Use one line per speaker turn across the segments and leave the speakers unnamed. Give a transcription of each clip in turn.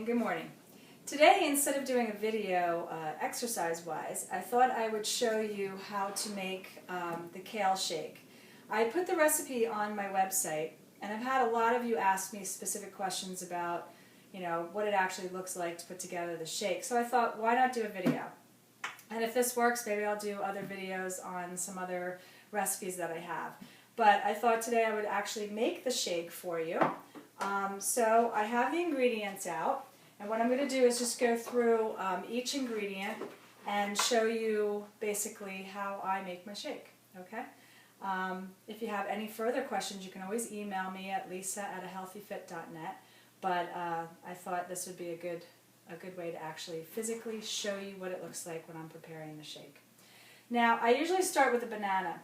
and good morning. Today, instead of doing a video exercise-wise, I thought I would show you how to make the kale shake. I put the recipe on my website, and I've had a lot of you ask me specific questions about, what it actually looks like to put together the shake. So I thought, why not do a video? And if this works, maybe I'll do other videos on some other recipes that I have. But I thought today I would actually make the shake for you. So I have the ingredients out, and what I'm going to do is just go through each ingredient and show you basically how I make my shake. Okay? If you have any further questions, you can always email me at lisa@ahealthyfit.net. But I thought this would be a good way to actually physically show you what it looks like when I'm preparing the shake. Now, I usually start with a banana.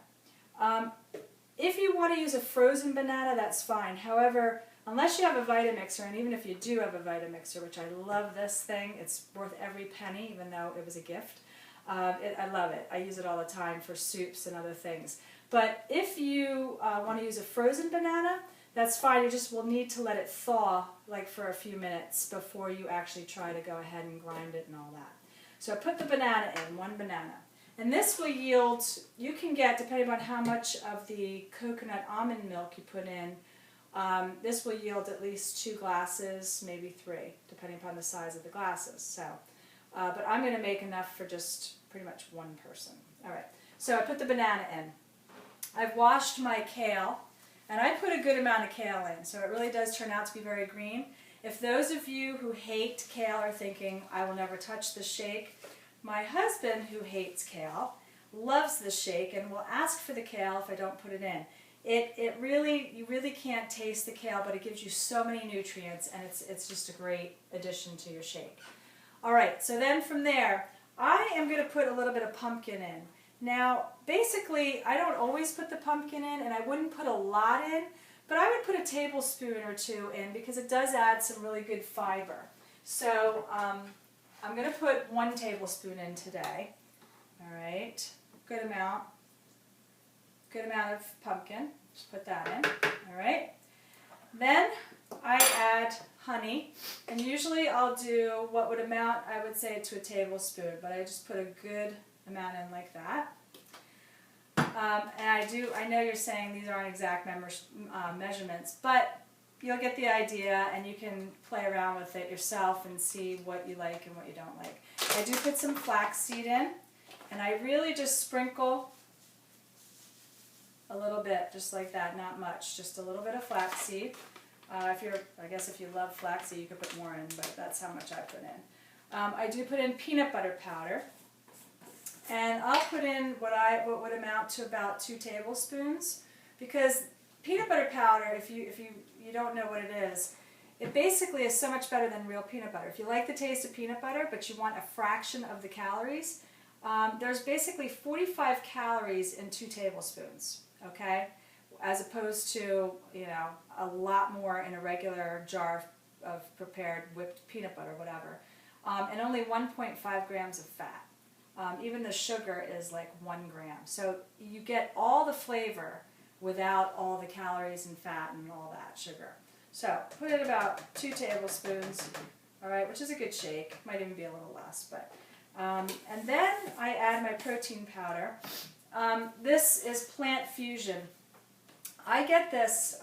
If you want to use a frozen banana, that's fine. However, unless you have a Vitamixer, and even if you do have a Vitamixer, which I love this thing, it's worth every penny, even though it was a gift. I love it. I use it all the time for soups and other things. But if you want to use a frozen banana, that's fine. You just will need to let it thaw like for a few minutes before you actually try to go ahead and grind it and all that. So I put the banana in, one banana. And this will yield, you can get, depending on how much of the coconut almond milk you put in, this will yield at least 2 glasses, maybe 3, depending upon the size of the glasses. So, but I'm going to make enough for just pretty much one person. All right, so I put the banana in. I've washed my kale, and I put a good amount of kale in, so it really does turn out to be very green. If those of you who hate kale are thinking, I will never touch this shake, my husband, who hates kale, loves the shake and will ask for the kale if I don't put it in. You really can't taste the kale, but it gives you so many nutrients, and it's just a great addition to your shake. All right, so then from there, I am going to put a little bit of pumpkin in. Now, basically, I don't always put the pumpkin in, and I wouldn't put a lot in, but I would put a tablespoon or 2 in because it does add some really good fiber. So I'm going to put 1 tablespoon in today. All right, good amount of pumpkin. Just put that in. All right. Then I add honey, and usually I'll do what would amount, I would say, to a tablespoon, but I just put a good amount in like that. And I know you're saying these aren't exact measurements, but you'll get the idea, and you can play around with it yourself and see what you like and what you don't like. I do put some flax seed in, and I really just sprinkle a little bit, just like that, not much, just a little bit of flax seed. I guess if you love flax seed, you could put more in, but that's how much I put in. I do put in peanut butter powder, and I'll put in what would amount to about 2 tablespoons, because peanut butter powder, if you don't know what it is, it basically is so much better than real peanut butter. If you like the taste of peanut butter, but you want a fraction of the calories, there's basically 45 calories in 2 tablespoons, okay? As opposed to, a lot more in a regular jar of prepared whipped peanut butter, whatever. And only 1.5 grams of fat. Even the sugar is like 1 gram. So you get all the flavor without all the calories and fat and all that sugar. So put in about 2 tablespoons, all right, which is a good shake. Might even be a little less, but. And then I add my protein powder. This is Plant Fusion. I get this,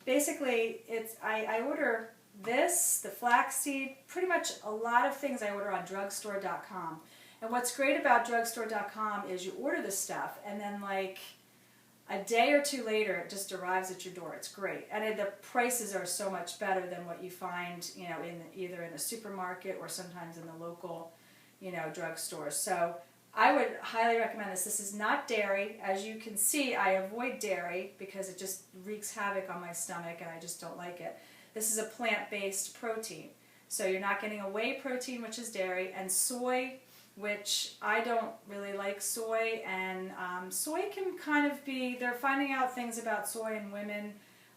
basically, I order this, the flax seed, pretty much a lot of things I order on drugstore.com. And what's great about drugstore.com is you order this stuff, and then like a day or 2 later, it just arrives at your door. It's great. And the prices are so much better than what you find, either in a supermarket or sometimes in the local, drugstores. So I would highly recommend this. This is not dairy. As you can see, I avoid dairy because it just wreaks havoc on my stomach, and I just don't like it. This is a plant-based protein. So you're not getting a whey protein, which is dairy, and soy, which I don't really like soy, and soy can kind of be, they're finding out things about soy in women,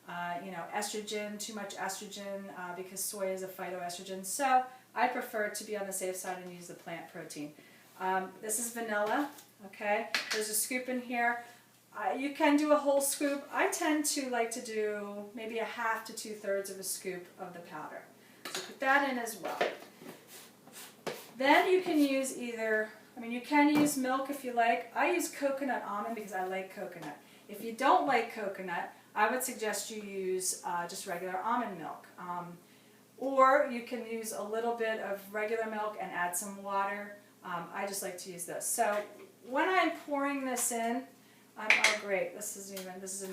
estrogen, too much estrogen, because soy is a phytoestrogen. So I prefer to be on the safe side and use the plant protein. This is vanilla, okay? There's a scoop in here. You can do a whole scoop. I tend to like to do maybe a half to 2/3 of a scoop of the powder. So put that in as well. Then you can use you can use milk if you like. I use coconut almond because I like coconut. If you don't like coconut, I would suggest you use just regular almond milk. Or you can use a little bit of regular milk and add some water. I just like to use this. So when I'm pouring this in, oh great, this is a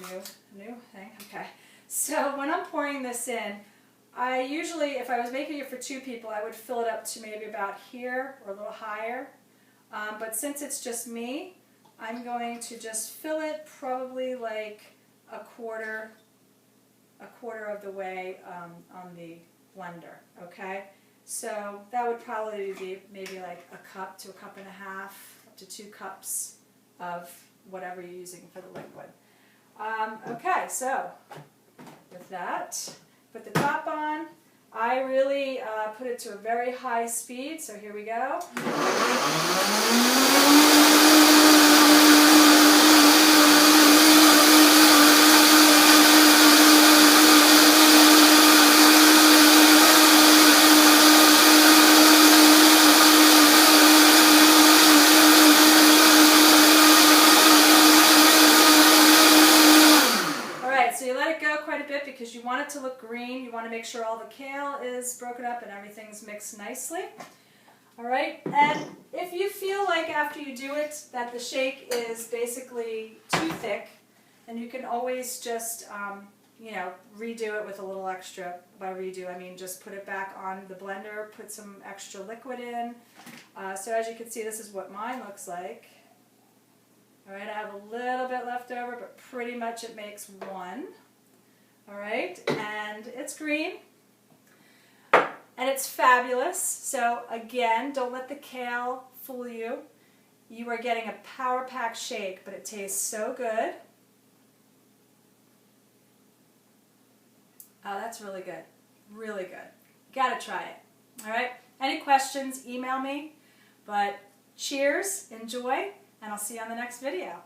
new thing. Okay. So when I'm pouring this in, I usually, if I was making it for 2 people, I would fill it up to maybe about here or a little higher. But since it's just me, I'm going to just fill it probably like a quarter of the way on the blender. Okay, so that would probably be maybe like a cup to a cup and a half, up to 2 cups of whatever you're using for the liquid. Okay, so with that, put the top on. I really put it to a very high speed, so here we go. Because you want it to look green. You want to make sure all the kale is broken up and everything's mixed nicely. All right, and if you feel like after you do it that the shake is basically too thick, then you can always just redo it with a little extra. By redo, I mean just put it back on the blender, put some extra liquid in. So as you can see, this is what mine looks like. All right, I have a little bit left over, but pretty much it makes one. All right, and it's green, and it's fabulous. So again, don't let the kale fool you. You are getting a power-packed shake, but it tastes so good. Oh, that's really good. Really good. Gotta try it. All right, any questions, email me. But cheers, enjoy, and I'll see you on the next video.